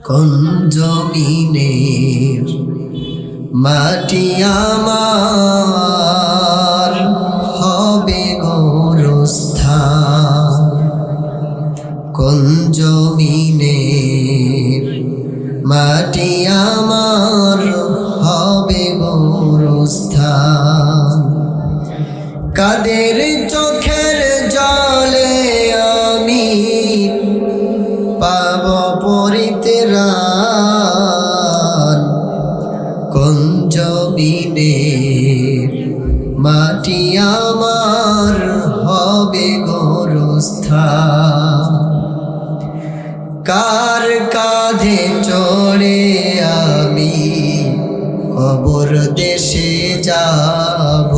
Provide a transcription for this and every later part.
কোন জমিনের মাটি আমার হবে গোরস্থান, কোন জমিনের মাটি আমার হবে গোরস্থান। কাদের চোখের জলে আমি পাব পরিত্রাণ, কোন জমিনের মাটি আমার হবে গোরস্থান। কার কাঁধে চড়ে আমি কবর দেশে যাব,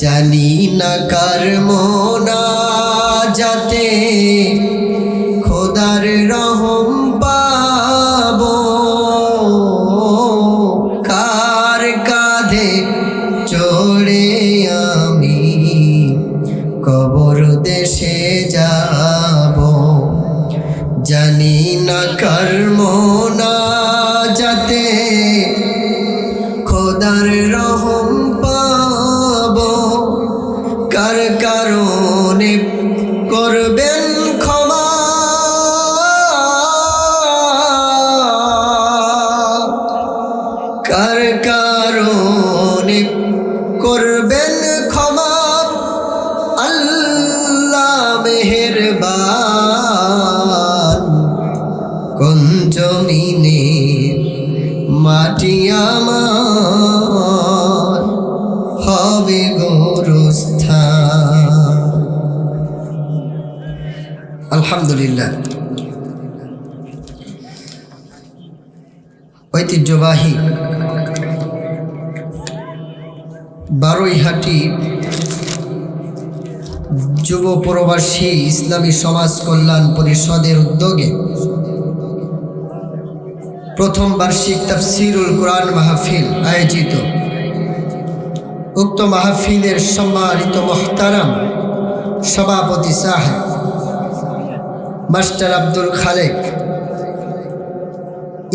জানি না কার মোনাজাতে খোদার রহম পাবো। কার কাঁধে চড়ে আমি কবর দেশে যাব, জানি না কার মোনাজাতে খোদার রহম পাবো। কার কারণে করবেন ক্ষমা, কার কারণে করবেন ক্ষমা, আল্লাহ মেহেরবান। কোন জমিনে মাটি আমার হবে গোরস্থান। আলহামদুলিল্লাহ, ঐতিহ্যবাহী বারৈহাটি যুব প্রবাসী ইসলামী সমাজ কল্যাণ পরিষদের উদ্যোগে প্রথম বার্ষিক তাফসীরুল কুরআন মাহফিল আয়োজিত। উক্ত মাহফিলের সম্মানিত মুহতারাম সভাপতি সাহেব মাস্টার আব্দুল খালেক,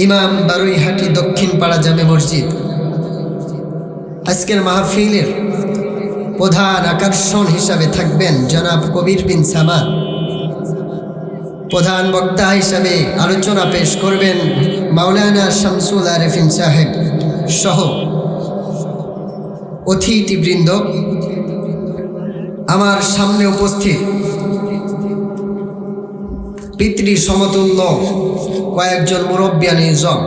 ইমাম বারৈহাটি দক্ষিণ পাড়া জামে মসজিদ, আজকের মাহফিলের প্রধান আকর্ষণ হিসাবে থাকবেন জনাব কবির বিন সামাদ। প্রধান বক্তা হিসাবে আলোচনা পেশ করবেন মাওলানা শামসুল আরেফিন সাহেব সহ অতিথিবৃন্দ। আমার সামনে উপস্থিত পিতৃ সমতুল্য কয়েকজন মুরব্বিয়ান ইজম,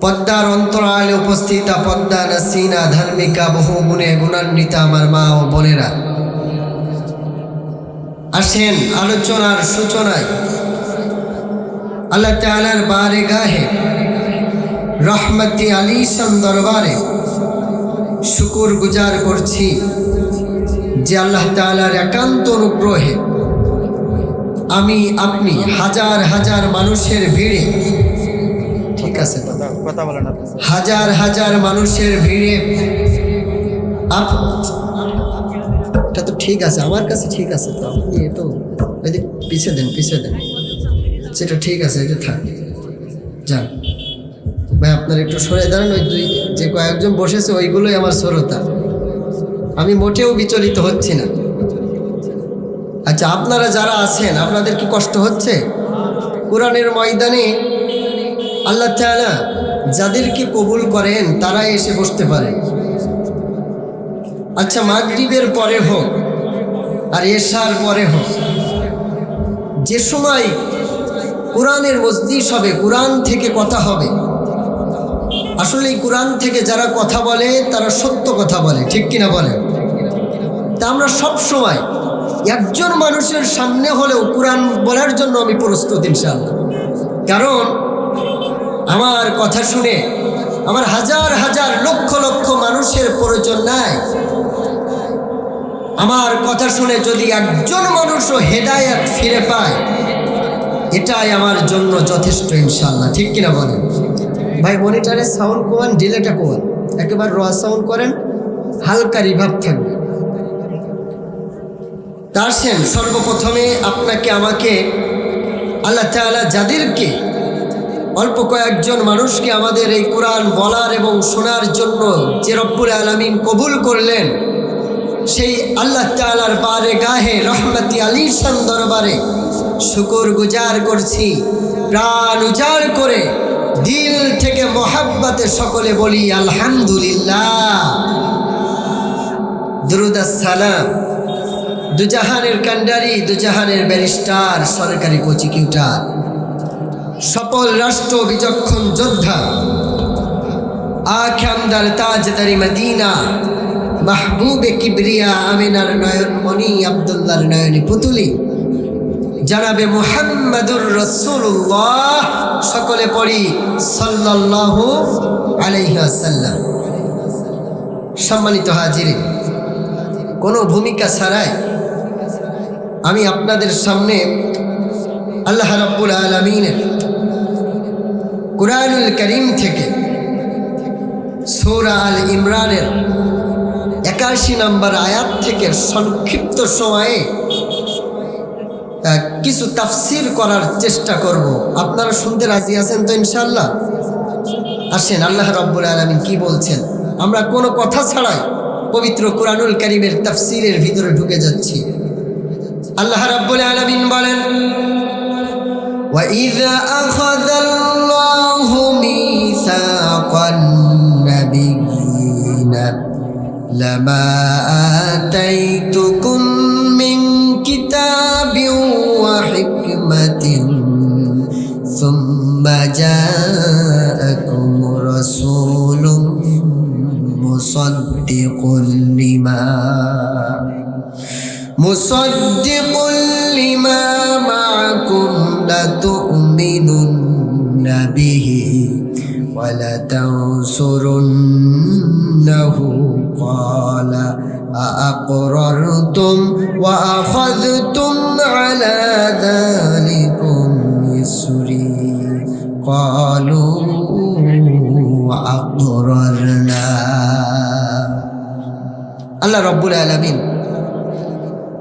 পদ্মার অন্তরালে উপস্থিত পদ্মা নাসিনা ধার্মিকা বহু গুণে গুণান্বিতা আমার মা ও বোনেরা, আসেন আলোচনার সূচনায় আল্লাহ তাআলার বারগাহে রহমতি আলীশান দরবারে শুকর গুজার করছি যে আল্লাহ তাআলার একান্ত অনুগ্রহে আমি আপনি হাজার হাজার মানুষের ভিড়ে, ঠিক আছে কথা বলেন, হাজার হাজার মানুষের ভিড়ে এটা তো ঠিক আছে, আমার কাছে ঠিক আছে, তো আপনি তো পিছিয়ে দেন সেটা ঠিক আছে, এটা থাক যান ভাই, আপনার একটু সরে দাঁড়ান। ওই দুই যে কয়েকজন বসেছে ওইগুলোই আমার শ্রোতা, আমি মোটেও বিচলিত হচ্ছি না। আচ্ছা, আপনারা যারা আছেন আপনাদের কি কষ্ট হচ্ছে? কোরআনের ময়দানে আল্লাহ তাআলা যাদেরকে কবুল করেন তারাই এসে বসতে পারেন। আচ্ছা, মাগরিবের পরে হোক আর এশার পরে হোক, যে সময় কোরআনের মজলিস হবে, কোরআন থেকে কথা হবে, আসলে এই কোরআন থেকে যারা কথা বলে তারা সত্য কথা বলে, ঠিক কিনা বলে? তা আমরা সব সময় একজন মানুষের সামনে হলেও কোরআন বলার জন্য আমি প্রস্তুত ইনশাআল্লাহ। কারণ আমার কথা শুনে আমার হাজার হাজার লক্ষ লক্ষ মানুষের প্রয়োজন নাই। আমার কথা শুনে যদি একজন মানুষও হেদায়েত ফিরে পায়, এটাই আমার জন্য যথেষ্ট ইনশাআল্লাহ, ঠিক কিনা বলেন? ভাই মনিটরে সাউন্ড কমান, ডিলেটা কমান, একেবারে র সাউন্ড করেন, হালকা রিভাব থাকবে। তা আসেন সর্বপ্রথমে আপনাকে আমাকে আল্লাহ তাআলা যাদেরকে অল্প কয়েকজন মানুষকে আমাদের এই কোরআন বলার এবং শোনার জন্য যে রব্বুল আলামিন কবুল করলেন, সেই আল্লাহ তাআলার বারগাহে রহমতি আলীশান দরবারে শুকর গুজার করছি। প্রাণ উজাড় করে দিল থেকে মোহাব্বতে সকলে বলি আলহামদুলিল্লাহ। দুরুদ আসসালাম দুজাহানের কান্ডারি, দুজাহানের ব্যারিস্টার, সরকারি প্রসিকিউটর, সফল রাষ্ট্র বিচক্ষণ যোদ্ধা, আখামদার তাজদারি মদিনা, মাহবুবে কিবরিয়া, আমিনার নয়নমণি, আব্দুল্লাহর নয়নী পুতুলি, জানাবে মুহাম্মাদুর রাসূলুল্লাহ। সকলে পড়ি সাল্লাল্লাহু আলাইহি ওয়াসাল্লাম। সম্মানিত হাজিরিন, কোনো ভূমিকা ছাড়াই আমি আপনাদের সামনে আল্লাহ রাব্বুল আলামিনের কুরআনুল কারীম থেকে সূরা আল ইমরানের 81 নম্বর আয়াত থেকে সংক্ষিপ্ত সময়ে কিছু তাফসীর করার চেষ্টা করব। আপনারা শুনতে রাজি আছেন তো ইনশাআল্লাহ? আসেন, আল্লাহ রাব্বুল আলামিন কি বলছেন আমরা কোনো কথা ছাড়াই পবিত্র কুরআনুল কারীমের তাফসীরের ভিতরে ঢুকে যাচ্ছি। আল্লাহ রাব্বুল আলামিন বলেন, وَإِذَا أَخَذَ اللَّهُ مِيثَاقَ النَّبِيِّينَ لَمَا آتَيْتُكُم مِّن كِتَابٍ وَحِكْمَةٍ ثُمَّ جَاءَكُمْ رَسُولٌ مُصَدِّقٌ لما معكم لتؤمنن به ولتنصرنه قال أأقررتم وأخذتم على ذلكم إصري قالوا أقررنا। আল্লাহ রাব্বুল আলামিন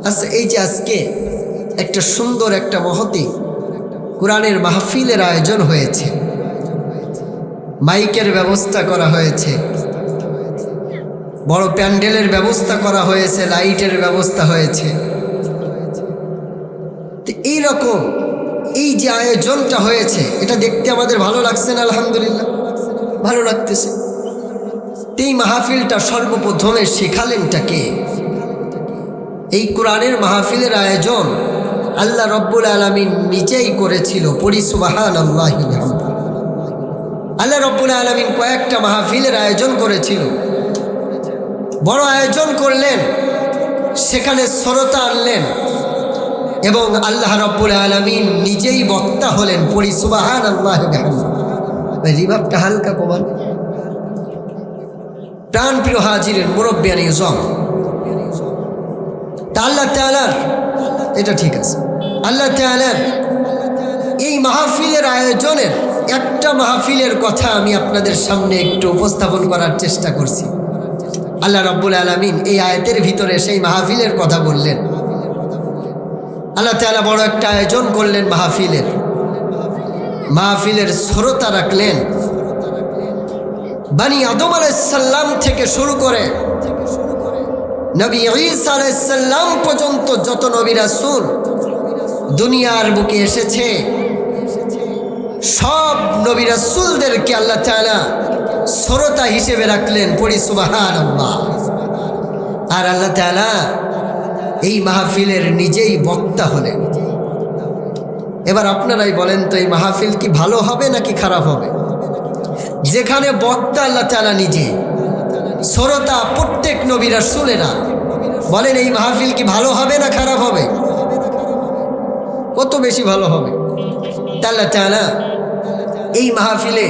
আচ্ছা, এই যে আজকে একটা সুন্দর একটা মহতি কোরআনের মাহফিলের আয়োজন হয়েছে, মাইকের ব্যবস্থা করা হয়েছে, বড় প্যান্ডেলের ব্যবস্থা করা হয়েছে, লাইটের ব্যবস্থা হয়েছে, তো এইরকম এই যে আয়োজনটা হয়েছে এটা দেখতে আমাদের ভালো লাগছে না? আলহামদুলিল্লাহ, ভালো লাগতেছে। এই মাহফিলটা সর্বপ্রথমে শেখালেনটা কে? এই কোরআনের মাহফিলের আয়োজন আল্লাহ রব্বুল আলামিন নিজেই করেছিল। পড়ি সুবহানাল্লাহি ওয়া বিহামদিহি। আল্লাহ রব্বুল আলামিন কয়েকটা মাহফিলের আয়োজন করেছিল, বড় আয়োজন করলেন, সেখানে শ্রোতা আনলেন এবং আল্লাহ রব্বুল আলামিন নিজেই বক্তা হলেন। পড়ি সুবহানাল্লাহি ওয়া বিহামদিহি। রিভাবটা হালকা কমান। প্রাণ প্রিয় হাজিরের, মুরব্বিয়ান ইজম, আল্লাহ তাআলার এটা ঠিক আছে, আল্লাহ তাআলার এই মাহফিলের আয়োজনের একটা মাহফিলের কথা আমি আপনাদের সামনে একটু উপস্থাপন করার চেষ্টা করছি। আল্লাহ রাব্বুল আলামিন এই আয়াতের ভিতরে সেই মাহফিলের কথা বললেন। আল্লাহ তাআলা বড় একটা আয়োজন করলেন মাহফিলের শ্রোতা রাখলেন। বনি আদম আলাইহিস সালাম থেকে শুরু করে নবী ঈসা আলাইহিস সালাম পর্যন্ত যত নবী রাসূল দুনিয়ার বুকে এসেছে, সব নবী রাসূলদেরকে আল্লাহ তাআলা শ্রোতা হিসেবে রাখলেন। পড়ি সুবহানাল্লাহ। আর আল্লাহ তাআলা এই মাহফিলের নিজেই বক্তা হলেন। এবার আপনারাই বলেন তো, এই মাহফিল কি ভালো হবে নাকি খারাপ হবে? যেখানে বক্তা আল্লাহ তাআলা নিজে, শ্রোতা প্রত্যেক নবী রাসূলেরা, বলেন এই মাহফিল কি ভালো হবে না খারাপ হবে? কত বেশি ভালো হবে। আল্লাহ তাআলা এই মাহফিলে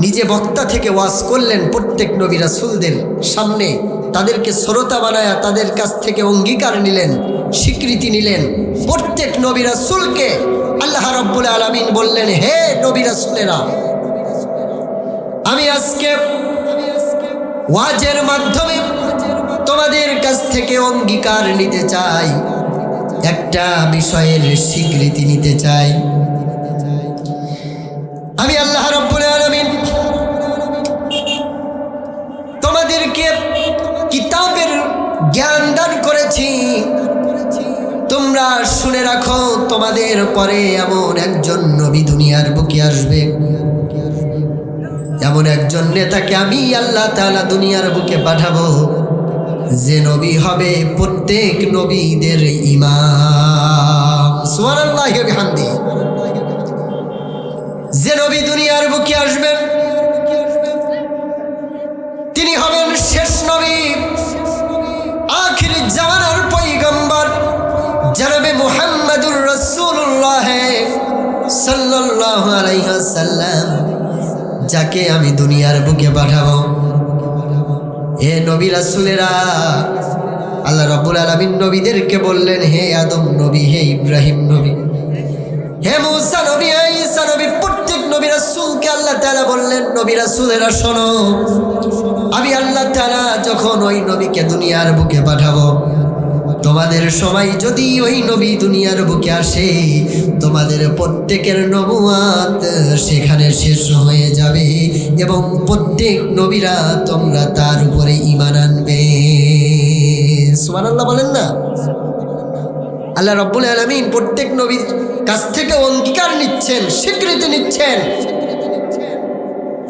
নিজে বক্তা থেকে ওয়াজ করলেন প্রত্যেক নবী রাসূলদের সামনে, তাদেরকে শ্রোতা বানায়া তাদের কাছ থেকে অঙ্গীকার নিলেন, স্বীকৃতি নিলেন। প্রত্যেক নবী রাসূলকে আল্লাহ রাব্বুল আলামিন বললেন, হে নবী রাসূলেরা, আমি আজকে ওয়াজের মাধ্যমে তোমাদের কাছ থেকে অঙ্গীকার নিতে চাই, একটা বিষয়ের স্বীকৃতি নিতে চাই। আমি আল্লাহ রাব্বুল আলামিন তোমাদেরকে কিতাবের জ্ঞান দান করেছি। তোমরা শুনে রাখো, তোমাদের পরে এমন একজন নবী দুনিয়ার বুকে আসবে, এমন একজন নেতাকে আমি আল্লাহ তাআলা দুনিয়ার বুকে পাঠাবো, যে নবী হবে প্রত্যেক নবীদের ইমাম। সুবহানাল্লাহি ওয়া বিহামদিহি। যে নবী দুনিয়ার বুকে আসবেন তিনি হবেন শেষ নবী, আখির জামানার পয়গম্বর জনাবে মুহাম্মদুর রাসূলুল্লাহ সাল্লাল্লাহু আলাইহি ওয়াসাল্লাম, যাকে আমি দুনিয়ার বুকে পাঠাবো। হে নবী রাসূলেরা, আল্লাহ রাব্বুল আলামিন নবীদেরকে বললেন, হে আদম নবী, হে ইব্রাহিম নবী, হে মুসা নবী, হে ঈসা নবী, প্রত্যেক নবী রাসূলকে আল্লাহ তাআলা বললেন, নবী রাসূলেরা শোনো, আমি আল্লাহ তাআলা যখন ওই নবীকে দুনিয়ার বুকে পাঠাবো, তোমাদের সময় যদি ওই নবী দুনিয়ার বুকে আসে, তোমাদের প্রত্যেকের নবুয়াত সেখানে শেষ হয়ে যাবে এবং প্রত্যেক নবীরা তোমরা তার উপরে ঈমান আনবে। সুবহানাল্লাহ বলেন না? আল্লাহ রাব্বুল আলামিন প্রত্যেক নবীর কাছ থেকে অঙ্গীকার নিচ্ছেন, স্বীকৃতি নিচ্ছেন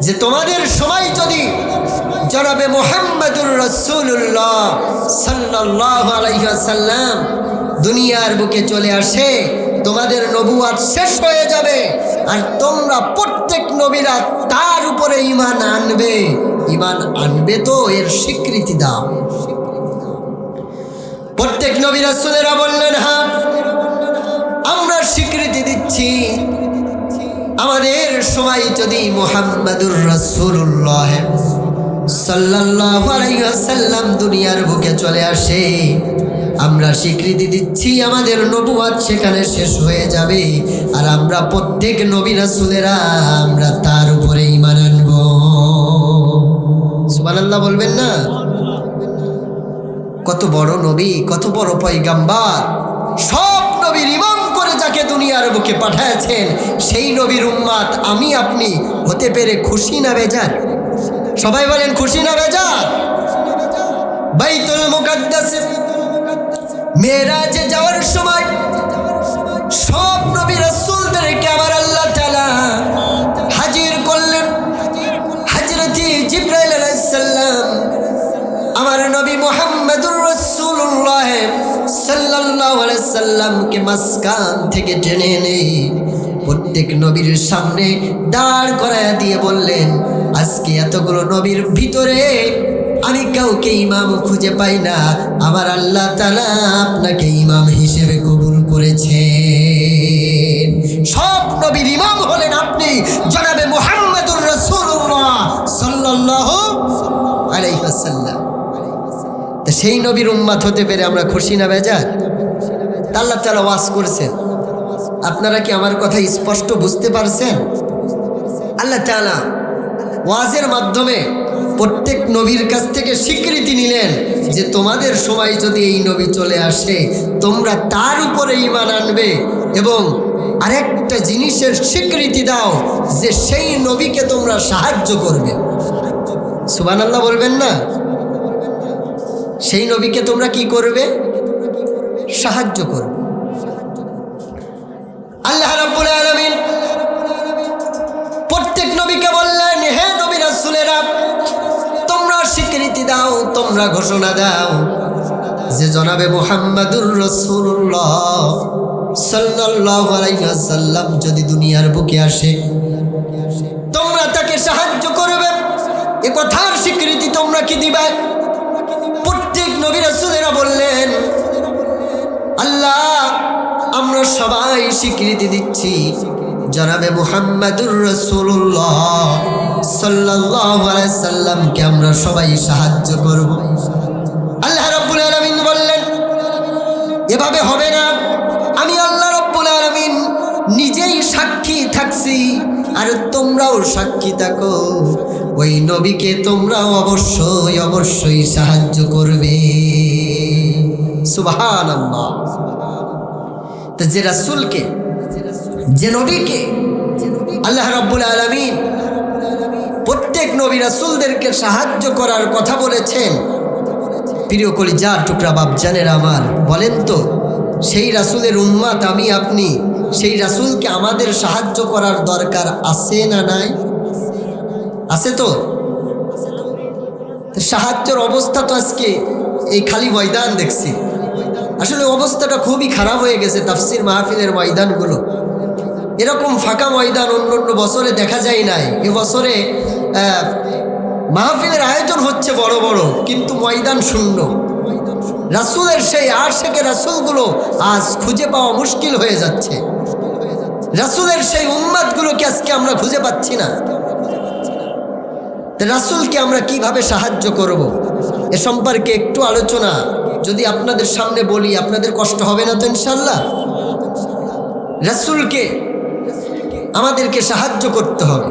যে তোমাদের সময় যদি জনাবে মুহাম্মদুর রাসূলুল্লাহ সাল্লাল্লাহু আলাইহি ওয়াসাল্লাম দুনিয়ার বুকে চলে আসে, তোমাদের নবুয়াত শেষ হয়ে যাবে আর তোমরা প্রত্যেক নবীরা তার উপরে ঈমান আনবে। ঈমান আনবে তো এর স্বীকৃতি দাও। প্রত্যেক নবী রাসূলেরা বললেন, হ্যাঁ আমরা স্বীকৃতি দিচ্ছি, আমাদের সময় যদি মুহাম্মদুর রাসূলুল্লাহ সাল্লাল্লাহু আলাইহি ওয়াসাল্লাম দুনিয়ার বুকে চলে আসে, আমরা স্বীকৃতি দিচ্ছি আমাদের নবুয়াত সেখানে শেষ হয়ে যাবে আর আমরা প্রত্যেক নবী রাসূলেরা আমরা তার উপরে ঈমান আনব। সুবহানাল্লাহ বলবেন না? কত বড় নবী, কত বড় পয়গম্বর, সব নবীর ইমাম করে যাকে দুনিয়ার বুকে পাঠিয়েছেন, সেই নবীর উম্মত আমি আপনি হতে পেরে খুশি না বেজার? সবাই বলেন খুশি না বেজার? বাইতুল মুকাদ্দাসে মেরাজে যাওয়ার সময় সব নবী রাসূলদেরকে আবার আল্লাহ তাআলা হাজির করলেন। হযরতে জিবরাইল আলাইহিস সালাম আমার নবী মুহাম্মদুর রাসূলুল্লাহ সাল্লাল্লাহু আলাইহি সাল্লামকে মাসকান থেকে টেনে এনে প্রত্যেক নবীর সামনে দাঁড় করায়া দিয়ে বললেন, আজকে এতগুলো নবীর ভিতরে আমি কাউকে ইমাম খুঁজে পাই না, আমার আল্লাহ তাআলা আপনাকে ইমাম হিসেবে কবুল করেছেন। সব নবীর ইমাম হলেন আপনি, জনাবে মুহাম্মদুর রাসূলুল্লাহ সাল্লাল্লাহু আলাইহি ওয়াসাল্লাম। তো সেই নবীর উম্মত হতে পেরে আমরা খুশি না বেজার? আল্লাহ তাআলা ওয়াজ করছেন, আপনারা কি আমার কথা স্পষ্ট বুঝতে পারছেন? আল্লাহ তাআলা ওয়াজের মাধ্যমে প্রত্যেক নবীর কাছ থেকে স্বীকৃতি নিলেন যে তোমাদের সময় যদি এই নবী চলে আসে তোমরা তার উপরে ঈমান আনবে এবং আরেকটা জিনিসের স্বীকৃতি দাও যে সেই নবীকে তোমরা সাহায্য করবে। সুবহানাল্লাহ বলবেন না? সেই নবীকে তোমরা কি করবে? সাহায্য করবে। আল্লাহ রাব্বুল আলামিন প্রত্যেক নবীকে বললেন, হে নবী রাসূলেরা, তোমরা স্বীকৃতি দাও, তোমরা ঘোষণা দাও যে জনাবে মুহাম্মদুর রাসূলুল্লাহ সাল্লাল্লাহু আলাইহি ওয়াসাল্লাম যদি দুনিয়ার বুকে আসে তোমরা তাকে সাহায্য করবে। এ কথার স্বীকৃতি তোমরা কি দিবে? প্রত্যেক নবী রাসূলেরা বললেন, আল্লাহ আমরা সবাই স্বীকৃতি দিচ্ছি জনাবে মুহাম্মদুর রাসূলুল্লাহ সাল্লাল্লাহু আলাইহি সাল্লামকে আমরা সবাই সাহায্য করব। আল্লাহ রাব্বুল আলামিন বললেন, এভাবে হবে না, আমি আল্লাহ রাব্বুল আলামিন নিজেই সাক্ষী থাকছি আর তোমরাও সাক্ষী থাকো, ওই নবীকে তোমরা অবশ্যই অবশ্যই সাহায্য করবে। সুবহানাল্লাহ। তো যে রাসূলকে, যে নবীকে আল্লাহ রাব্বুল আলামিন প্রত্যেক নবী রাসূলদেরকে সাহায্য করার কথা বলেছেন। প্রিয় কলিজার টুকরা বাপজানেরা আমার, বলেন তো সেই রাসূলের উম্মত আমি আপনি, সেই রাসূলকে আমাদের সাহায্য করার দরকার আছে না নাই? আছে তো। সাহায্যের অবস্থা তো আজকে এই খালি ময়দান দেখছি। আসলে অবস্থাটা খুবই খারাপ হয়ে গেছে। তাফসির মাহফিলের ময়দানগুলো এরকম ফাঁকা ময়দান অন্য অন্য বছরে দেখা যায় নাই। এবছরে মাহফিলের আয়োজন হচ্ছে বড় বড়, কিন্তু ময়দান শূন্য। রাসূলের সেই আশিকে রাসূলগুলো আজ খুঁজে পাওয়া মুশকিল হয়ে যাচ্ছে। রাসূলের সেই উম্মতগুলোকে আজকে আমরা খুঁজে পাচ্ছি না। রাসূলকে আমরা কিভাবে সাহায্য করব, এ সম্পর্কে একটু আলোচনা যদি আপনাদের সামনে বলি, আপনাদের কষ্ট হবে না তো ইনশাআল্লাহ? রাসূলকে আমাদেরকে সাহায্য করতে হবে।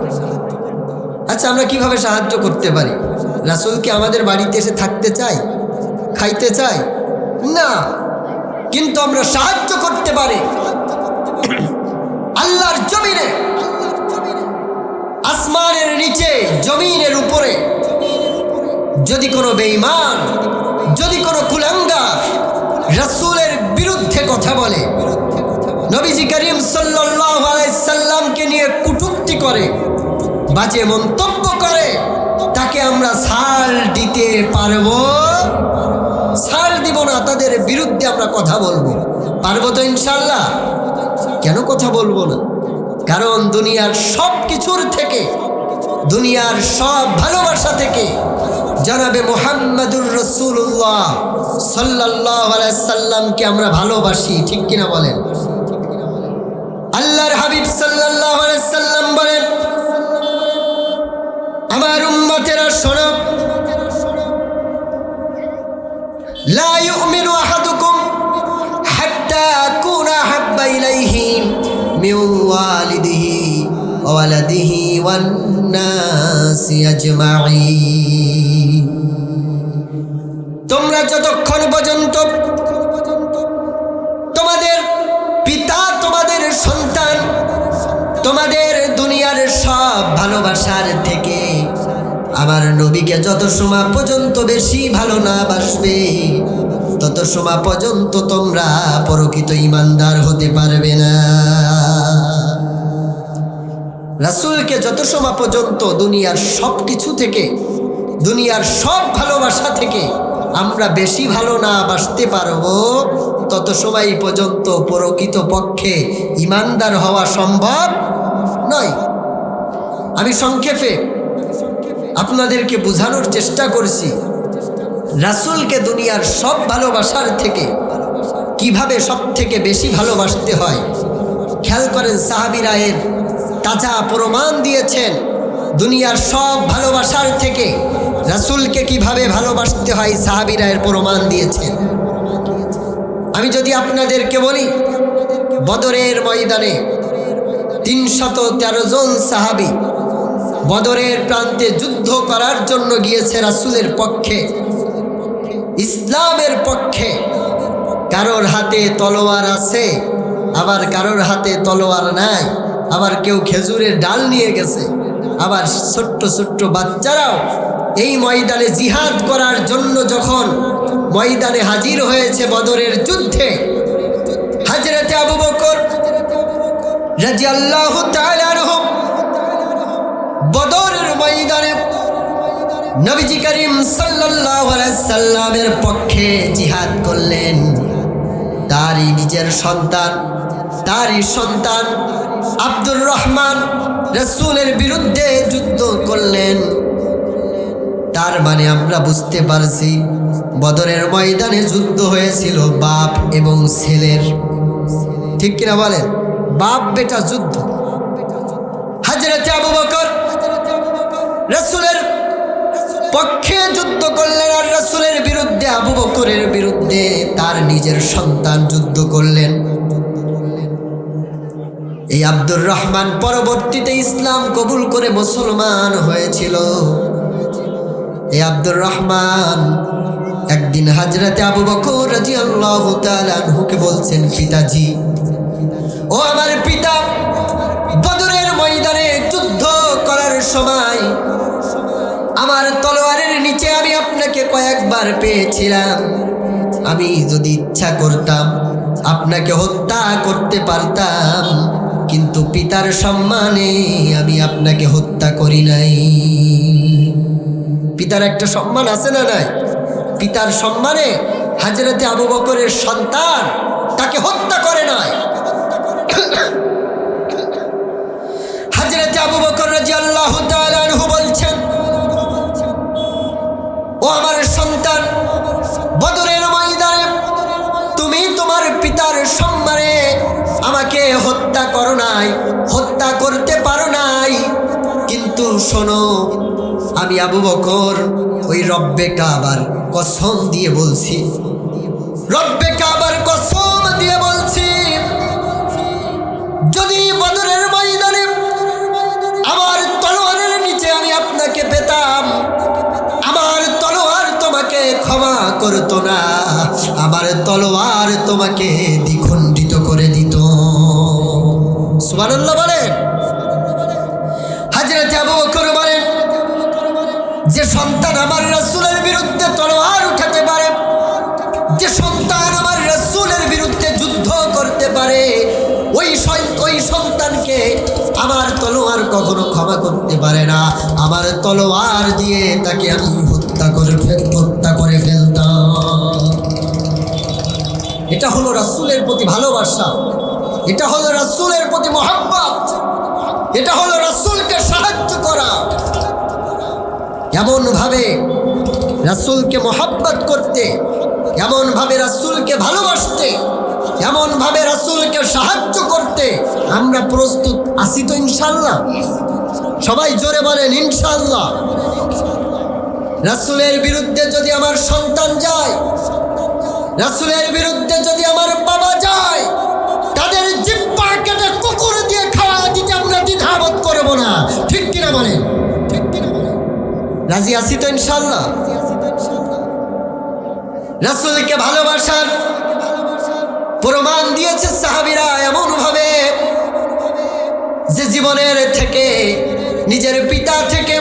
আচ্ছা, আমরা কিভাবে সাহায্য করতে পারি? রাসূলকে আমাদের বাড়িতে এসে থাকতে চাই, খাইতে চাই না, কিন্তু আমরা সাহায্য করতে পারি আল্লাহর জমিনে, আসমানের নিচে, জমিনের উপরে যদি কোনো বেঈমান, যদি কোনো কুলাঙ্গার রাসূলের বিরুদ্ধে কথা বলে, নবীজি করিম সাল্লাল্লাহু আলাইহি সাল্লামকে নিয়ে কটূক্তি করে, বাজে মন্তব্য করে, তাকে আমরা ছাড় দিতে পারবো? ছাড় দিব না। তাদের বিরুদ্ধে আমরা কথা বলবো, পারবো তো ইনশাআল্লাহ? কেন কথা বলবো না? কারণ দুনিয়ার সব কিছুর থেকে, দুনিয়ার সব ভালোবাসা থেকে জনাবে মুহাম্মাদুর রাসূলুল্লাহ সাল্লাল্লাহু আলাইহি সাল্লামকে আমরা ভালোবাসি, ঠিক কিনা বলেন? আল্লাহর হাবিব সাল্লাল্লাহু আলাইহি সাল্লাম বলেন, আমার উম্মতেরা শোনো, লা ইউমিনু আহাদুকুম হাত্তা আকুনা হাব্বা ইলাইহি মিন ওয়ালিদিহি ওয়া ওয়ালাদিহি ওয়ান নাসি আজমাইন। তোমরা যতক্ষণ পর্যন্ত তোমাদের পিতা, তোমাদের সন্তান, তোমাদের দুনিয়ার সব ভালোবাসার থেকে আমার নবীকে যত সময় পর্যন্ত বেশি ভালো না বাসবে, তত সময় পর্যন্ত তোমরা প্রকৃত ঈমানদার হতে পারবে না। রাসূলকে যত সময় পর্যন্ত দুনিয়ার সব কিছু থেকে, দুনিয়ার সব ভালোবাসা থেকে আমরা বেশি ভালো না বাসতে পারবো, তত সময় পর্যন্ত প্রকৃত পক্ষে ঈমানদার হওয়া সম্ভব নয়। আমি সংক্ষেপে আপনাদেরকে বোঝানোর চেষ্টা করছি, রাসূলকে দুনিয়ার সব ভালোবাসার থেকে কিভাবে সব থেকে বেশি ভালোবাসতে হয়। খেয়াল করেন, সাহাবীরা এর তাজা প্রমাণ দিয়েছেন। দুনিয়ার সব ভালোবাসার থেকে রাসূলকে কিভাবে ভালোবাসতে হয়, সাহাবীরা এর প্রমাণ দিয়েছেন। আমি যদি আপনাদেরকে বলি, বদরের ময়দানে 313 জন সাহাবী বদরের প্রান্তে যুদ্ধ করার জন্য গিয়েছে রাসূলের পক্ষে, ইসলামের পক্ষে। কারোর হাতে তলোয়ার আছে, আবার কারোর হাতে তলোয়ার নাই, আবার কেউ খেজুরের ডাল নিয়ে গেছে, আবার ছোট্ট ছোট্ট বাচ্চারাও এই ময়দানে জিহাদ করার জন্য যখন ময়দানে হাজির হয়েছে বদরের যুদ্ধে, হযরতে আবু বকর রাদিয়াল্লাহু তাআলা আনহু বদরের ময়দানে নবীজি করিম সাল্লাল্লাহু আলাইহি সাল্লামের পক্ষে জিহাদ করলেন। তারই নিজের সন্তান, তারই সন্তান আব্দুর রহমান রাসূলের বিরুদ্ধে যুদ্ধ করলেন। তার মানে আমরা বুঝতে পারছি, বদরের ময়দানে যুদ্ধ হয়েছিল বাপ এবং ছেলের, ঠিক কিনা বলেন? বাপ বেটা যুদ্ধ। হযরতে আবু বকর রাসূলের পক্ষে যুদ্ধ করলেন, আর রাসূলের বিরুদ্ধে, আবু বকরের বিরুদ্ধে তার নিজের সন্তান যুদ্ধ করলেন। এই আব্দুর রহমান পরবর্তীতে ইসলাম কবুল করে মুসলমান হয়েছিল। এই আব্দুর রহমান একদিন হযরতে আবু বকর রাদিয়াল্লাহু তাআলা আনহুকে বলছেন, পিতাজি, ও আমার পিতা, বদরের ময়দানে কয়েকবার পেয়েছিলাম, আমি যদি ইচ্ছা করতাম আপনাকে হত্যা করতে পারতাম, কিন্তু পিতার সম্মানে আমি আপনাকে হত্যা করি নাই। পিতার একটা সম্মান আছে না নাই? পিতার সম্মানে হযরতে আবু বকরের সন্তান তাকে হত্যা করে নাই। হযরতে আবু বকর রাদিয়াল্লাহু তাআলা আনহু বলছেন, ও আমার সন্তান, বদরের ময়দানে তুমি তোমার পিতার সম্মানে আমাকে হত্যা করো নাই, হত্যা করতে পারো নাই, কিন্তু শোনো, আমি আবু বকর ওই রব্বে কাবার কসম দিয়ে বলছি, রব্বে কাবার কসম দিয়ে বলছি, যদি বদরের ময়দানে আমার তলোয়ারের নিচে আমি আপনাকে পেতাম, আমার তলোয়ার তোমাকে ক্ষমা করতো না, আমার তলোয়ার তোমাকে দ্বিখণ্ডিত করে দিত। সুবহানাল্লাহ বলেন। হযরত আবু বকর বলেন, যে সন্তান আমার রাসূলের বিরুদ্ধে তলোয়ার উঠাতে পারে, যে সন্তান আমার রাসূলের বিরুদ্ধে যুদ্ধ করতে পারে, ওই সন্তানকে আমার তলোয়ার কখনো ক্ষমা করতে পারে না। আমার তলোয়ার দিয়ে তাকে আমি হত্যা করে ফেলতাম। এটা হলো রাসূলের প্রতি ভালোবাসা, এটা হলো রাসূলের প্রতি মহব্বত, এটা হলো রাসূলকে সাহায্য করা। এমনভাবে রাসূলকে মহব্বত করতে, এমনভাবে রাসূলকে ভালোবাসতে, এমনভাবে রাসূলকে সাহায্য করতে আমরা প্রস্তুত আছি তো ইনশাআল্লাহ? সবাই জোরে বলেন ইনশাআল্লাহ। রাসূলের বিরুদ্ধে যদি আমার সন্তান যায়, রাসূলের বিরুদ্ধে যদি আমার বাবা যায়, তাদের জিহ্বা কেটে কুকুর দিয়ে খাওয়া দিতে আমরা দ্বিধাবোধ করব না। ঠিক কিনা বলেন? রাজি আছি তো ইনশাআল্লাহ? রাসূলকে ভালোবাসার প্রমাণ দিয়েছে সাহাবীরা এমনভাবে যে জীবনের থেকে, নিজের পিতা থেকে,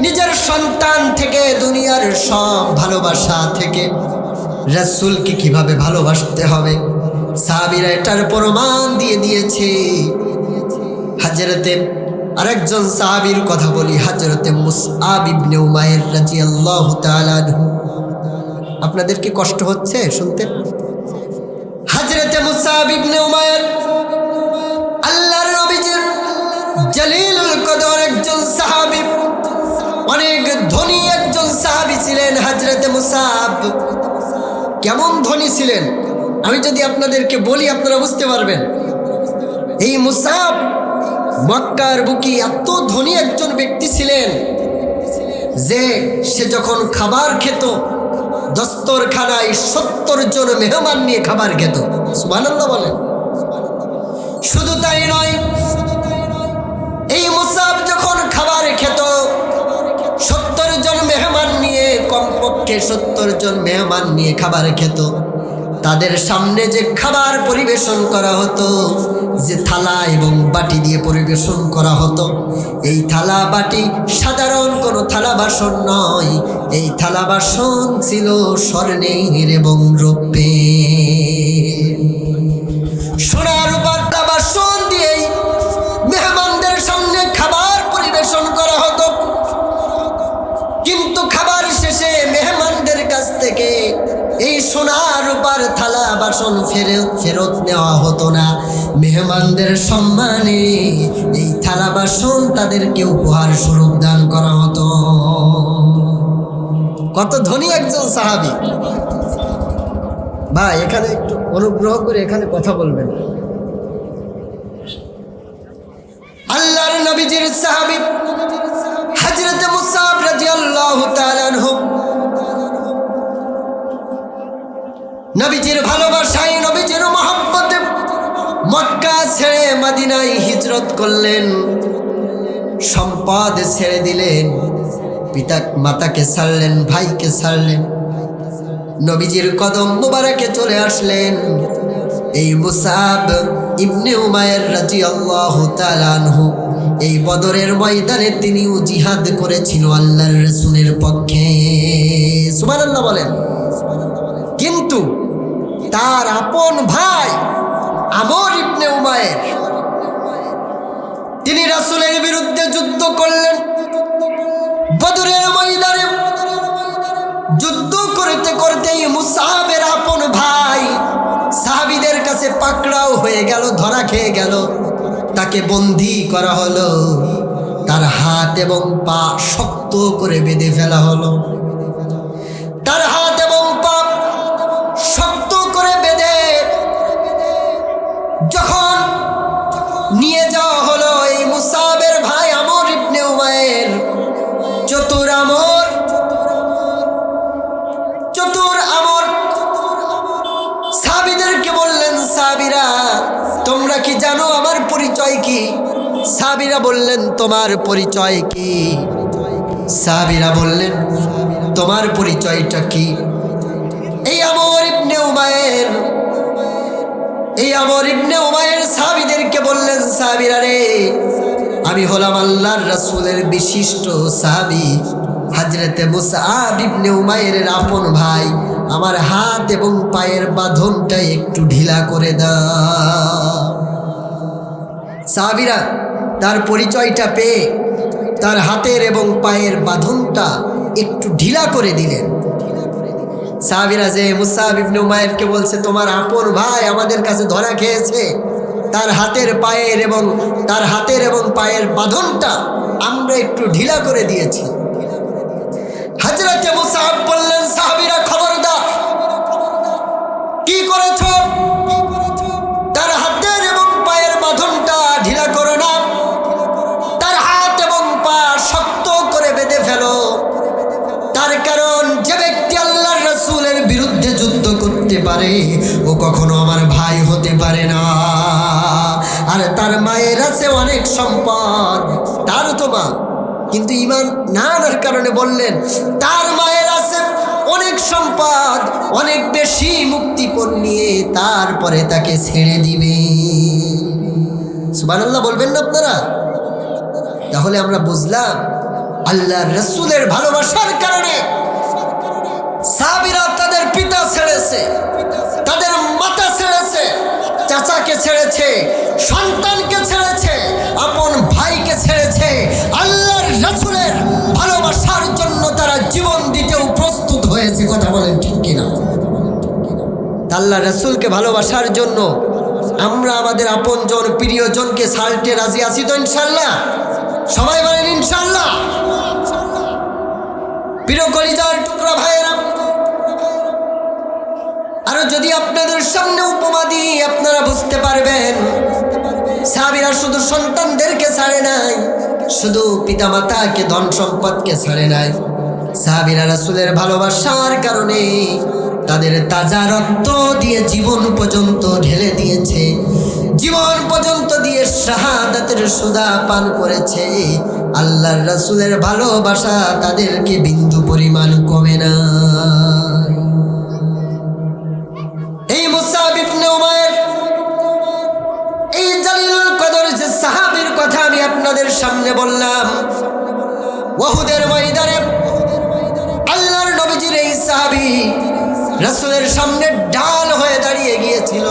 নিজের সন্তান থেকে, দুনিয়ার সব ভালোবাসা থেকে রাসূলকে কিভাবে ভালোবাসতে হবে সাহাবীরা এটার প্রমাণ দিয়ে দিয়েছে। হযরতে আরেকজন সাহাবীর কথা বলি, হযরতে মুসআব ইবনে উমাইর রাদিয়াল্লাহু তাআলা আনহু। আপনাদের কি কষ্ট হচ্ছে শুনতে? হযরতে মুসআব ইবনে উমাইর আল্লাহর নবীজির জলিলুল কদর একজন সাহাবী, অনেক ধনী একজন সাহাবী ছিলেন হযরতে মুসআব। কেমন ধনী ছিলেন আমি যদি আপনাদেরকে বলি আপনারা বুঝতে পারবেন। এই মুসআব মক্কার বুকে এত ধনী একজন ব্যক্তি ছিলেন যে সে যখন খাবার খেত, দস্তরখানায় 70 জন মেহমান নিয়ে খাবার খেত। সুবহানাল্লাহ বলেন। শুধু তাই নয়, এই মুসআব যখন খাবার খেত 70 জন মেহমান নিয়ে, কমপক্ষে 70 জন মেহমান নিয়ে খাবার খেত, তাদের সামনে যে খাবার পরিবেশন করা হতো, যে থালা এবং বাটি দিয়ে পরিবেশন করা হতো, এই থালা বাটি সাধারণ কোনো থালা বাসন নয়, এই থালা বাসন ছিল স্বর্ণের এবং রৌপ্যের, সোনার রূপার বাসন দিয়েই মেহমানদের সামনে খাবার পরিবেশন করা হতো। কিন্তু খাবার শেষে মেহমানদের কাছ থেকে এই সোনা রূপার থালা বাসন ফেরত নেওয়া হতো না। মেহমানদের সম্মানে এই থালা বাসন তাদেরকে উপহার স্বরূপ দান করা হতো। কত ধনী একজন সাহাবী! ভাই এখানে একটু অনুগ্রহ করে এখানে কথা বলবেন। আল্লাহর নবীজির সাহাবী হযরত মুসআব রাদিয়াল্লাহু তাআলা আনহু নবীজির ভালোবাসায়, নবীজির মহব্বতে মক্কা ছেড়ে মদিনায় হিজরত করলেন, সম্পদ ছেড়ে দিলেন, পিতা মাতাকে ছাড়লেন, ভাইকে ছাড়লেন, নবীজির কদম মুবারকে চলে আসলেন। এই মুসআব ইবনে উমাইর রাদিয়াল্লাহু তাআলা আনহু এই বদরের ময়দানে তিনিও জিহাদ করেছিল আল্লাহর রাসূলের পক্ষে। সুবহানাল্লাহ বলেন। কিন্তু তার আপন ভাই আমর ইবনে উমায়ের তিনি রাসূলের বিরুদ্ধে যুদ্ধ করলেন। বদরের ময়দানে যুদ্ধ করতে করতেই মুসআবের আপন ভাই সাহাবীদের কাছে পাকড়াও হয়ে গেল, ধরা খেয়ে গেল। তাকে বন্দী করা হলো, তার হাত এবং পা শক্ত করে বেঁধে ফেলা হলো। তার হাত এবং পা শক্ত করে বেঁধে যখন নিয়ে যাওয়া হলো এই মুসআবের ভাই আমর ইবনে উমায়ের, চতুর আমর সাহাবীদেরকে বললেন, সাহাবীরা তোমরা কি জানো আমার পরিচয় কি? সাহাবীরা বললেন, তোমার পরিচয় কি? সাহাবীরা বললেন, তোমার পরিচয়টা কি? এই আমর ইবনে উমায়ের সাহাবীদেরকে বললেন, সাহাবীরা রে, আমি হলাম আল্লাহর রাসূলের বিশিষ্ট সাহাবী হযরতে মুসআব ইবনে উমায়ের আপন ভাই। আমার হাত এবং পায়ের বাঁধনটা একটু ঢিলা করে দাও। সাহাবীরা তার পরিচয়টা পেয়ে তার হাতের এবং পায়ের বাঁধনটা একটু ঢিলা করে দিলেন। সাহাবীরা যে মুসআব ইবনে উমায়েরকে বলছে, তোমার আপন ভাই আমাদের কাছে ধরা খেয়েছে, তার হাতের এবং পায়ের বাঁধনটা আমরা একটু ঢিলা করে দিয়েছি। হযরতে মুসআব বললেন, সাহাবীরা খবরদার, কি করেছ? তার হাতের এবং পায়ের বাঁধনটা ঢিলা করো না, তার হাত এবং পা শক্ত করে বেঁধে ফেলো। তার কারণ যে ব্যক্তি আল্লাহর রাসূলের বিরুদ্ধে যুদ্ধ করতে পারে ও কখনো আমার ভাই হতে পারে না। আর তার মায়ের আছে অনেক সম্পদ, তার তো মা, কিন্তু ঈমান না আনার কারণে বললেন তার মায়ের আছে অনেক সম্পদ, অনেক বেশি মুক্তিপণ নিয়ে তারপরে তাকে ছেড়ে দিবে। সুবহানাল্লাহ বলবেন না আপনারা? তাহলে আমরা বুঝলাম আল্লাহর রাসূলের ভালোবাসার কারণে সাহাবীরা তাদের পিতা ছেড়েছে, তাদের মাতা ছেড়েছে, চাচাকে ছেড়েছে, সন্তানকে ছেড়েছে, আপন ভাইকে ছেড়েছে। আল্লাহর রাসূলের ভালোবাসার জন্য তারা জীবন দিতেও প্রস্তুত হয়েছে। কথা বলেন ঠিক কিনা? আল্লাহর রাসূলকে ভালোবাসার জন্য আমরা আমাদের আপনজন প্রিয়জনকে ছাড়তে রাজি আছি তো ইনশাআল্লাহ? সবাই বলেন ইনশাআল্লাহ। প্রিয় কলিজার টুকরা ভাইয়েরা, আরো যদি আপনাদের সামনে উপমা দিই আপনারা বুঝতে পারবেন। সাহাবীরা শুধু সন্তানদেরকে ছাড়ে নাই, শুধু পিতামাতাকে, ধন সম্পদকে ছাড়ে নাই। সাহাবীরা রাসূলের ভালোবাসার কারণে তাদের তাজা রক্ত দিয়ে জীবন পর্যন্ত ঢেলে দিয়েছে, জীবন পর্যন্ত দিয়ে শাহাদাতের সুধা পান করেছে। আল্লাহর রাসূলের ভালোবাসা তাদেরকে বিন্দু পরিমাণ কমে না। এই মুসআব ইবনে উমায়ের, এই জালিলুল কদর যে সাহাবীর কথা আমি আপনাদের সামনে বললাম, উহুদের ময়দানে আল্লাহর নবীজির এই সাহাবী রাসূলের সামনে ঢাল হয়ে দাঁড়িয়ে গিয়েছিল।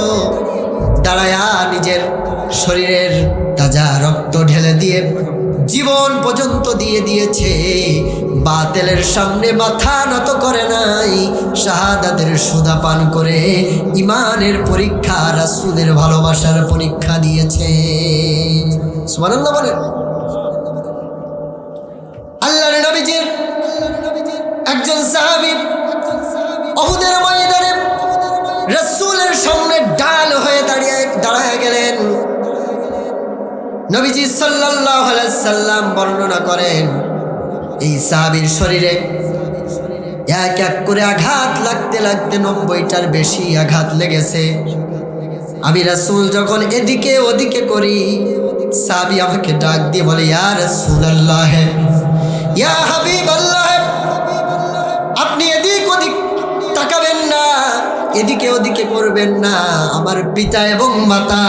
দাঁড়ায়া নিজের শরীরের তাজা রক্ত ঢেলে দিয়ে জীবন পর্যন্ত দিয়ে দিয়েছে। বাতিলের সামনে মাথা নত করে নাই, শাহাদাতের সুধা পান করে ঈমানের পরীক্ষা, রাসূলের ভালোবাসার পরীক্ষা দিয়েছে। সুবহানাল্লাহ বলেন। আল্লাহর নবীজির একজন সাহাবী উহুদের ময়দানে রাসূলের সামনে ঢাল হয়ে দাঁড়ায় গেলেন। নবীজি সাল্লাল্লাহু আলাইহি সাল্লাম বর্ণনা করেন, এই সাহাবীর শরীরে এক এক করে আঘাত লাগতে লাগতে 90টার বেশি আঘাত লেগেছে। আমি রাসূল যখন এদিকে ওদিকে করি, সাহাবী আমাকে ডাক দিয়ে বলে, ইয়া রাসূলুল্লাহ, ইয়া হাবিবাল্লাহ, আপনি এদিক ওদিক তাকাবেন না, এদিকে ওদিকে করবেন না, আমার পিতা এবং মাতা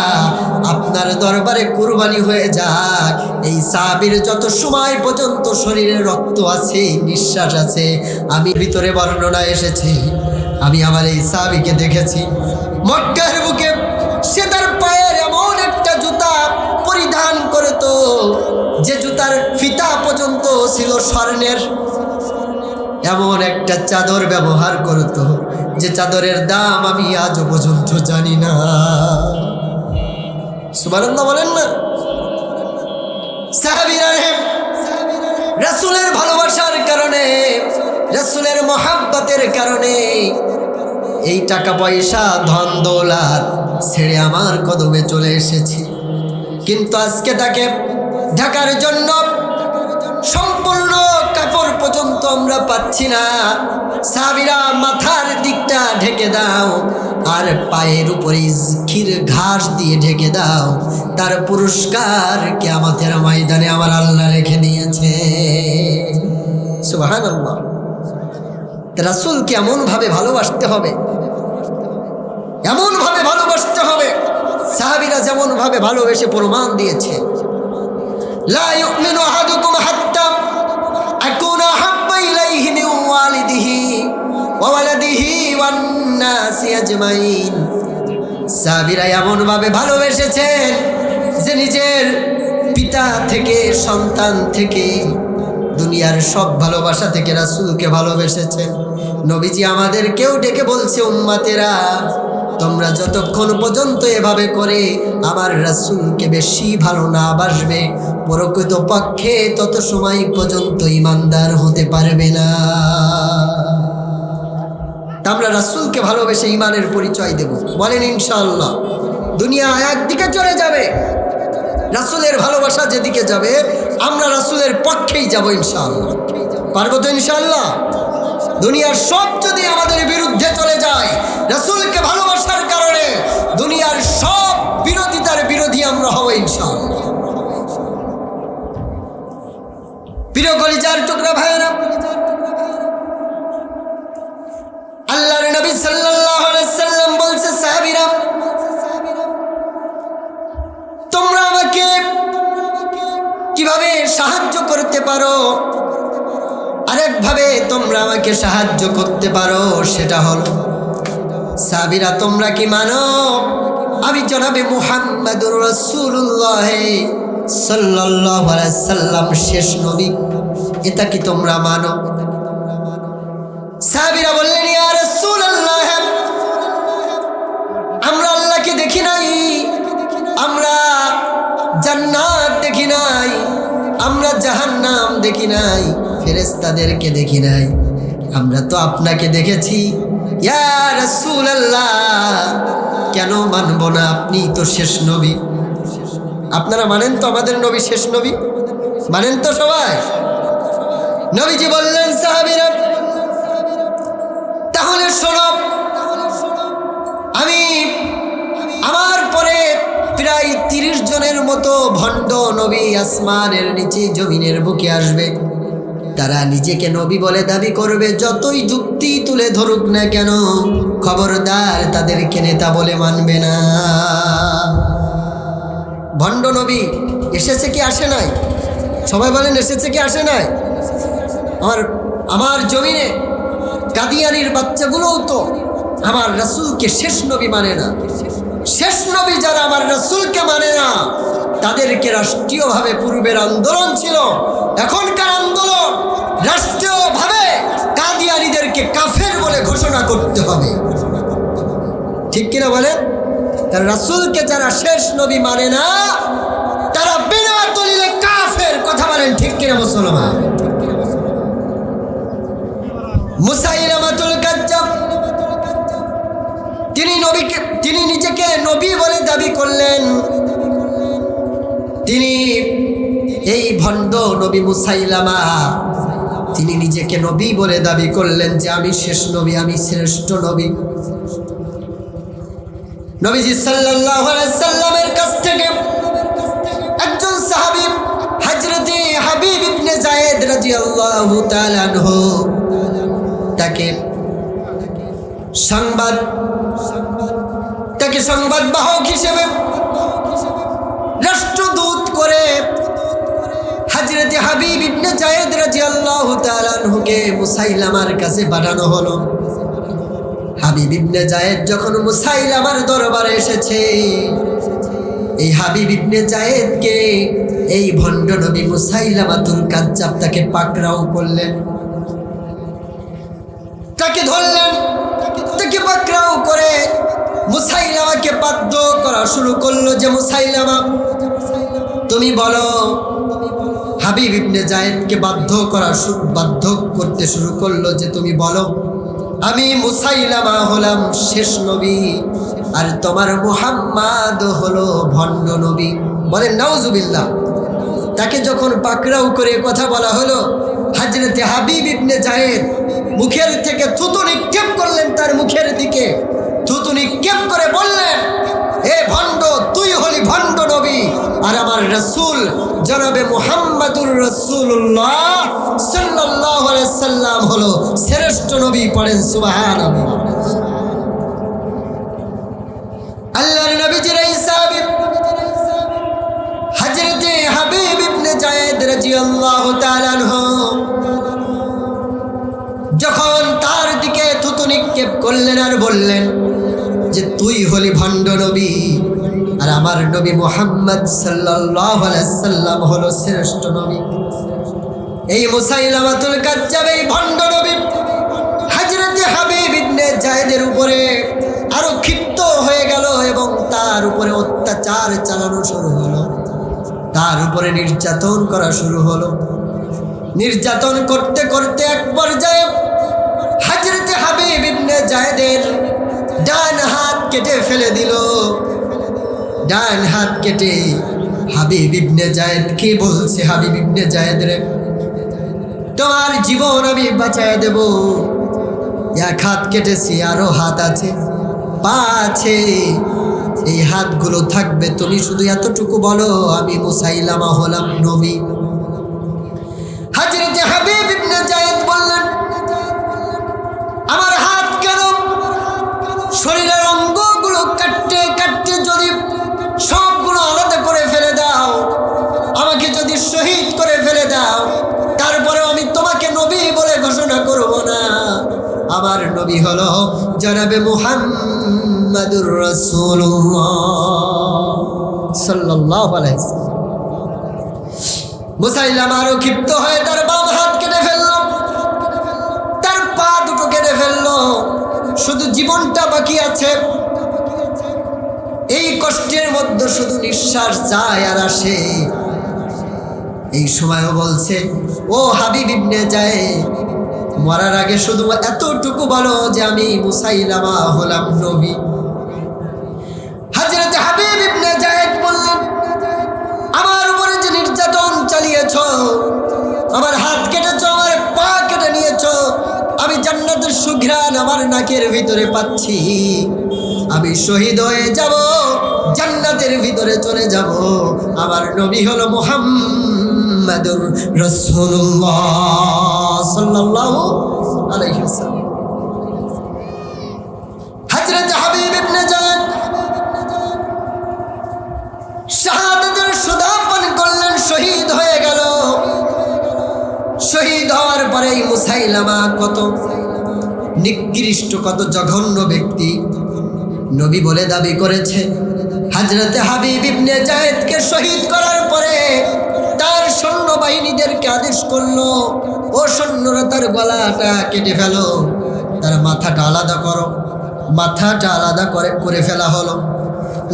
আপনার দরবারে কুরবানি হয়ে যাক। এই সাহাবীর যত সময় পর্যন্ত শরীরে রক্ত আছে, নিঃশ্বাস আছে, আমি ভিতরে বর্ণনা এসেছে, আমি আমার এই সাহাবীকে দেখেছি মক্কার বুকে সে তার পায়ের এমন একটা জুতা পরিধান করত যে জুতার ফিতা পর্যন্ত ছিল স্বর্ণের, এমন একটা চাদর ব্যবহার করত যে চাদরের দাম আমি আজও পর্যন্ত জানি না। সুবহানাল্লাহ বলেন না। সাহাবীরা রাসূলের ভালোবাসার কারণে, রাসূলের মহাব্বতের কারণে এই টাকা পয়সা ধন দৌলত ছেড়ে আমার কদমে চলে এসেছি, কিন্তু আজকে তাকে ঢাকার জন্য সম্পূর্ণ কাপড় পর্যন্ত আমরা পাচ্ছি না। সাহাবীরা মাথার দিকটা ঢেকে দাও আর পায়ের উপরে ক্ষীর ঘাস দিয়ে ঢেকে দাও, তার পুরস্কার কিয়ামতের ময়দানে আমার আল্লাহ রেখে দিয়েছে। সুবহানাল্লাহ। রাসূলকে এমনভাবে ভালোবাসতে হবে, এমনভাবে ভালোবাসতে হবে সাহাবীরা যেমনভাবে ভালোবেসে প্রমাণ দিয়েছে। লা ইউমিনু আহাদুকুম হাত্তা আকুনা আহাব্বা ইলাইহি মিন ওয়ালিদিহি ওয়া ওয়ালাদিহি ওয়ান নাসি আজমাইন। সাহাবীরা এমনভাবে ভালোবেসেছেন যে নিজের পিতা থেকে, সন্তান থেকে, দুনিয়ার সব ভালোবাসা থেকে রাসূলকে ভালোবেসেছেন। নবীজি আমাদেরকেও ডেকে বলছে, উম্মতেরা তোমরা যতক্ষণ পর্যন্ত এভাবে করে আমার রাসূলকে বেশি ভালো না বাসবে, প্রকৃত পক্ষে তত সময় পর্যন্ত ঈমানদার হতে পারবে না। আমরা রাসূলকে ভালোবেসে ঈমানের পরিচয় দেব, বলেন ইনশাআল্লাহ। দুনিয়া একদিকে চলে যাবে, রাসূলের ভালোবাসা যেদিকে যাবে আমরা রাসূলের পক্ষেই যাব ইনশাআল্লাহ। পারবো তো ইনশাআল্লাহ? দুনিয়ার সব যদি আমাদের বিরুদ্ধে চলে যায়, রাসূলকে ভালোবাসার কারণে দুনিয়ার সব বিরোধিতার বিরোধী আমরা হব ইনশাআল্লাহ। প্রিয় কলিজার টুকরা ভাইয়েরা, আল্লাহর নবী সাল্লাল্লাহু আলাইহি সাল্লাম বলছে, সাহাবীরা তোমরা আমাকে কিভাবে সাহায্য করতে পারো? আরেকভাবে তোমরা আমাকে সাহায্য করতে পারো, সেটা হলো সাহাবীরা তোমরা কি মানো আমি জনাবে মুহাম্মাদুর রাসূলুল্লাহ সাল্লাল্লাহু আলাইহি সাল্লাম শেষ নবী? এটা কি তোমরা মানো? সাহাবীরা বললেন, ইয়া রাসূলুল্লাহ আমরা আল্লাহকে দেখি নাই, আমরা জান্নাত দেখি নাই, আমরা জাহান্নাম দেখি নাই, ফেরেশতাদেরকে দেখি নাই, আমরা তো আপনাকে দেখেছি। ইয়া রাসূলুল্লাহ কেন মানব না? আপনি তো শেষ নবী। আপনারা মানেন তো আমাদের নবী শেষ নবী? মানেন তো সবাই? নবীজি বললেন, সাহাবীরা তাহলে শোনো, আমি আমার পরে প্রায় 30 জনের মতো ভণ্ড নবী আসমানের নিচে জমিনের বুকে আসবে। তারা নিজেকে নবী বলে দাবি করবে, যতই যুক্তি তুলে ধরুক না কেন, খবরদার তাদেরকে নেতা বলে মানবে না। ভণ্ড নবী এসেছে কি আসে নাই? সবাই বলেন এসেছে কি আসে নাই? আমার জমিনে কাদিয়ানির বাচ্চাগুলোও তো আমার রাসূলকে শেষ নবী মানে না। শেষ নবী যারা আমার রাসূলকে মানে না, তাদেরকে রাষ্ট্রীয়ভাবে, পূর্বের আন্দোলন ছিল, এখনকার আন্দোলন রাষ্ট্রীয়ভাবে কাদিয়ানীদেরকে কাফের বলে ঘোষণা করতে হবে। ঠিক কিনা বলেন? তার রাসূলকে যারা শেষ নবী মানে না, তারা বিনা দলিলে কাফের। কথা বলেন ঠিক কিনা মুসলমান? মুসাইলামাতুল কাজ্জাব তিনি নিজেকে নবী বলে দাবি করলেন। তিনি এই ভণ্ড নবী মুসাইলামা, তিনি নিজেকে নবী বলে দাবি করলেন যে আমি শেষ নবী, আমি শ্রেষ্ঠ নবী। নবীজি সাল্লাল্লাহু আলাইহি সাল্লামের কাছ থেকে একজন সাহাবী হযরতে হাবিব ইবনে যায়েদ রাদিয়াল্লাহু তাআলা আনহু তাকে সংবাদ তাকে সংবাদ বাহক হিসেবে রাষ্ট্রদূত করে হযরত হাবিব ইবনে যায়েদ রাদিয়াল্লাহু তাআলা আনহুকে মুসাইলামার কাছে পাঠানো হলো। হাবিব ইবনে যায়েদ যখন মুসাইলামার দরবারে এসেছে, এই হাবিব ইবনে যায়েদকে এই ভণ্ড নবী মুসাইলামাতুল কাজ্জাব তাকে পাকড়াও করলেন, তাকে ধরলেন, তাকে পাকড়াও করে মুসাইলামাকে বাধ্য করা শুরু করলো যে মুসাইলামা তুমি বলো। হাবিব ইবনে যায়েদকে বাধ্য করতে শুরু করলো যে তুমি বলো আমি মুসাইলামা হলাম শেষ নবী আর তোমার মুহাম্মদ হলো ভণ্ড নবী। বলেন নাউজুবিল্লাহ। তাকে যখন পাকড়াও করে কথা বলা হলো, হযরতে হাবিব ইবনে যায়েদ মুখের থেকে থুতু নিক্ষেপ করলেন তার মুখের দিকে, থুতু নিক্ষেপ করে বললেন এ ভণ্ড, তুই হলি ভণ্ড নবী আর আমার রাসূল জনাবে মুহাম্মাদুর রাসূলুল্লাহ সাল্লাল্লাহু আলাইহি সাল্লাম হলো শ্রেষ্ঠ নবী। পড়েন সুবহানাল্লাহ। আল্লাহর নবীজির হিসাবে হযরতে হাবিব ইবনে যায়েদ রাদিয়াল্লাহু তাআলা আনহু যখন তার দিকে থুতু নিক্ষেপ করলেন আর বললেন যে তুই হলি ভণ্ড নবী আর আমার নবী মুহাম্মদ সাল্লাল্লাহু আলাইহি সাল্লাম হলো শ্রেষ্ঠ নবী, এই মুসাইলামাতুল কাজ্জাব এই ভণ্ড নবী হযরতে হাবিব ইবনে যায়েদের উপরে আরো ক্ষিপ্ত হয়ে গেল এবং তার উপরে অত্যাচার চালানো শুরু হলো, তার উপরে নির্যাতন করা শুরু হলো। নির্যাতন করতে করতে এক পর্যায়ে হযরতে হাবিব ইবনে যায়েদের ডান হাত কেটে ফেলে দিল। ডান হাত কেটে হাবিব ইবনে যায়েদ কি বলছে, হাবিব ইবনে যায়েদ রে তোমার জীবন আমি বাঁচায় দেব, এক হাত কেটেছি আরো হাত আছে, পা আছে, এই হাতগুলো থাকবে, তুমি শুধু এতটুকু বলো আমি মুসাইলামা হলাম নবী। হযরতে হাবিব ইবনে যায়েদ বললেন আমার হাত কেন, শরীরের অঙ্গগুলো কাটতে কাটতে যদি সবগুলো আলাদা করে ফেলে দাও, আমাকে যদি শহীদ করে ফেলে দাও, তারপরে আমি তোমাকে নবী বলে ঘোষণা করব না। আমার নবী হলো জনাবে মুহাম্মাদুর রাসূলুল্লাহ সাল্লাল্লাহু আলাইহি ওয়াসাল্লাম। মুসাইলামা আরো ক্ষিপ্ত হয়ে তার বাম হাত কেটে ফেলল, তার পা দুটো কেটে ফেলল, শুধু জীবনটা বাকি আছে। এই কষ্টের মধ্যে শুধু নিঃশ্বাস যায় আর আসে। এই সময়ও বলছে ও হাবিব ইবনে যায়েদ মরার আগে শুধু এতটুকু বলো যে আমি মুসাইলামা হলাম নবী। হযরত হাবিব ইবনে যায়েদ বললেন আমার উপরে যে নির্যাতন চালিয়েছ, আমার হাত কেটেছ, আমার পা কেটে নিয়েছ, আমি জান্নাতের সুঘ্রাণ আমার নাকের ভিতরে পাচ্ছি, আমি শহীদ হয়ে যাব, জান্নাতের ভিতরে চলে যাব। আমার নবী হলো মুহাম্মাদুর রাসূলুল্লাহ সাল্লাল্লাহু আলাইহি ওয়াসাল্লাম। হযরত হাবিব ইবনে যায়েদ শাহাদাতের সুধা পান করলেন, শহীদ হয়ে গেল। শহীদ হওয়ার পরে মুসাইলামা কত নিকৃষ্ট, কত জঘন্য ব্যক্তি নবী বলে দাবি করেছে। হযরতে হাবিব ইবনে যায়েদকে শহীদ করার পরে তার সৈন্যবাহিনীদেরকে আদেশ করলো, ও সৈন্যরা তার গলাটা কেটে ফেলো, তার মাথাটা আলাদা করো। মাথাটা আলাদা করে ফেলা হলো,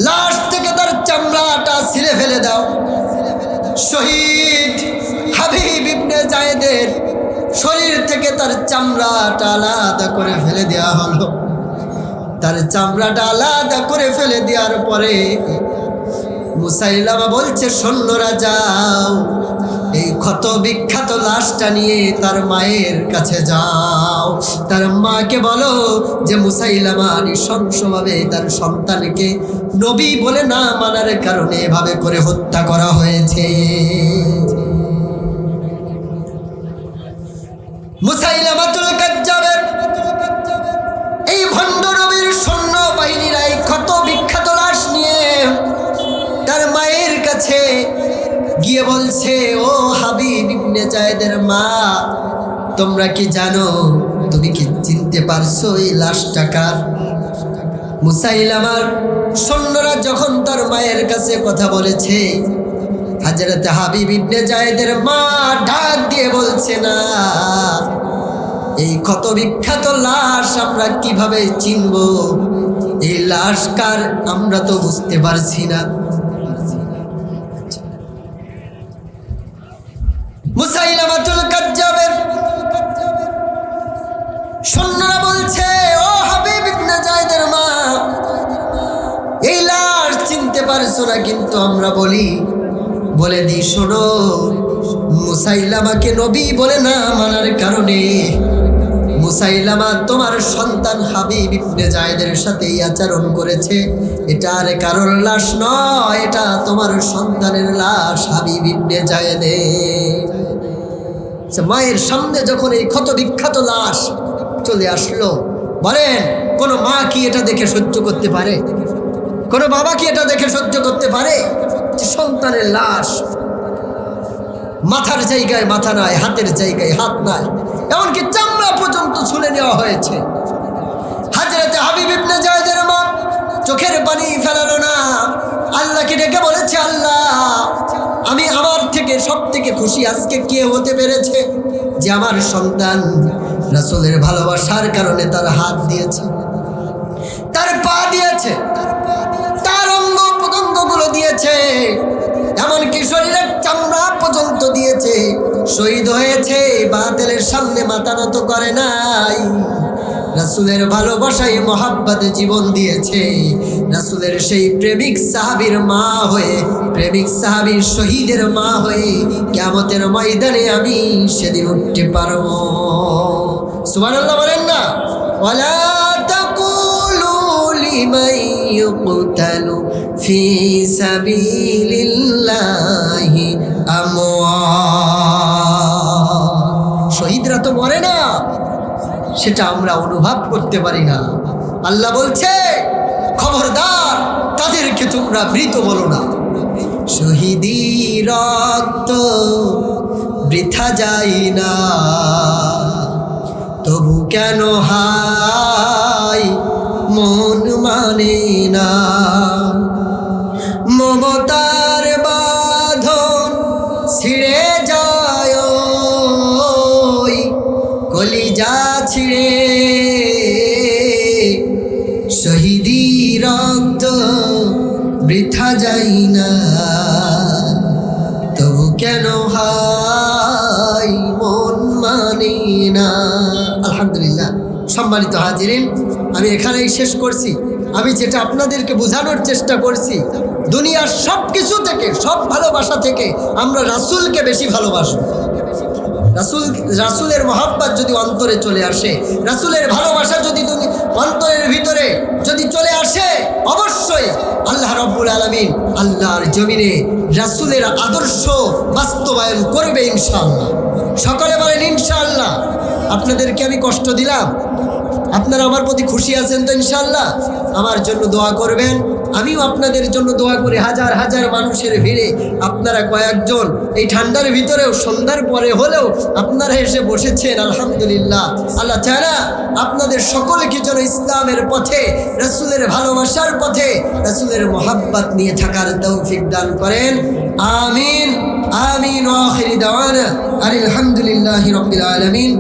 লাশ থেকে তার চামড়াটা ছিঁড়ে ফেলে দাও। শহীদ হাবিব ইবনে যায়েদের শরীর থেকে তার চামড়াটা আলাদা করে ফেলে দেওয়া হলো। তার চামড়াটা আলাদা করে ফেলে দেওয়ার পরে মুসাইলামা বলছে সৈন্যরা যাও, এই ক্ষত বিখ্যাত লাশটা নিয়ে তার মায়ের কাছে যাও, তার মাকে বলো যে মুসাইলামা নৃশংসভাবে তার সন্তানকে নবী বলে না মানার কারণে এভাবে করে হত্যা করা হয়েছে। মুসাইলামাতুল কাজ্জাবের এই ভণ্ড নবীর সৈন্য বাহিনীরা এই ক্ষত বিখ্যাত ও হাবিব ইবনে জায়েদের মা, তোমরা কি জানো, তুমি কি চিনতে পারছো এই লাশটা কার? মুসাইলামার সৈন্যরা যখন তার মায়ের কাছে কথা বলেছে, হযরত হাবিব ইবনে জায়েদের মা ডাক দিয়ে বলছে, না, এই ক্ষত বিখ্যাত লাশ আমরা কিভাবে চিনব? এই লাশ কার আমরা তো বুঝতে পারছি না। মুসাইলামাতুল কাজ্জাবের সৈন্যরা বলছে, ও হাবিব ইবনে জায়েদের মা, এই লাশ চিনতে পারছো না, কিন্তু আমরা বলে দিই, শোনো, মুসাইলামাকে নবী বলে না মানার কারণে মুসাইলামা তোমার সন্তান হাবিব ইবনে জায়েদের সাথে এই আচরণ করেছে। এটা আর কারোর লাশ নয়, এটা তোমার সন্তানের লাশ হাবিব ইবনে জায়েদের। মায়ের সামনে যখন এই ক্ষত বিখ্যাত লাশ চলে আসলো, বলেন কোন মা কি এটা দেখে সহ্য করতে পারে? কোন বাবা কি এটা দেখে সহ্য করতে পারে যে সন্তানের লাশ, মাথার জায়গায় মাথা নাই, হাতের জায়গায় হাত নাই, এমনকি চামড়া পর্যন্ত ছুলে নেওয়া হয়েছে। হযরত হাবিব ইবনে জায়েদের মা চোখের পানি ফেলানো না, আল্লাহকে ডেকে বলেছে, আল্লাহ, আমি আমার থেকে সব থেকে খুশি আজকে কে হতে পেরেছে? যে আমার সন্তান রাসূলের ভালোবাসার কারণে তার হাত দিয়েছে, তার পা দিয়েছে, তার অঙ্গ প্রত্যঙ্গগুলো দিয়েছে, এমনকি শরীরের চামড়া পর্যন্ত দিয়েছে, শহীদ হয়েছে, বাতিলের সামনে মাথা নত করে নাই, রাসূলের ভালোবাসায় মহাব্বতে জীবন দিয়েছে। রাসূলের সেই প্রেমিক সাহাবীর মা হয়ে, প্রেমিক সাহাবীর শহীদের মা হয়ে কিয়ামতের ময়দানে আমি সেদিন উঠতে পারবো। সুবহানাল্লাহ বলেন না? ওয়ালা তাকুলু লিমান ইউকতালু ফি সাবিলিল্লাহি আমওয়াত। শহীদরা তো মরে না, সেটা আমরা অনুভব করতে পারি না। আল্লাহ বলছে, খবরদার, তাদেরকে তোমরা মৃত বলো না। শহীদি রক্ত বৃথা যায় না, তবু কেন হাই মন মানে না? মমতার বাঁধন ছিঁড়ে যায়, কলিজা ছিঁড়ে, শহীদি রক্ত বৃথা যায় না, তবু কেন হাই মন মানে না। আলহামদুলিল্লাহ, সম্মানিত হাজিরিন, আমি এখানেই শেষ করছি। আমি যেটা আপনাদেরকে বোঝানোর চেষ্টা করছি, দুনিয়ার সব কিছু থেকে, সব ভালোবাসা থেকে আমরা রাসূলকে বেশি ভালোবাসব। রাসূলের মহব্বত যদি অন্তরে চলে আসে, রাসূলের ভালোবাসা যদি অন্তরের ভিতরে যদি চলে আসে, অবশ্যই আল্লাহ রাব্বুল আলামিন আল্লাহর জমিনে রাসূলের আদর্শ বাস্তবায়ন করবে ইনশাআল্লাহ। সকলে বলেন ইনশাআল্লাহ। আপনাদেরকে আমি কষ্ট দিলাম, আপনারা আমার প্রতি খুশি আছেন তো ইনশাআল্লাহ? আমার জন্য দোয়া করবেন, আমিও আপনাদের জন্য দোয়া করি। হাজার হাজার মানুষের ভিড়ে আপনারা কয়েকজন এই ঠান্ডার ভিতরেও সন্ধ্যার পরে হলেও আপনারা এসে বসেছেন, আলহামদুলিল্লাহ। আল্লাহ তাআলা আপনাদের সকলকে যেন ইসলামের পথে, রাসূলের ভালোবাসার পথে, রাসূলের মহব্বত নিয়ে থাকার তৌফিক দান করেন। আমিন আমিন। ওয়া আখিরি দাওয়ানা আলহামদুলিল্লাহি রাব্বিল আলামিন।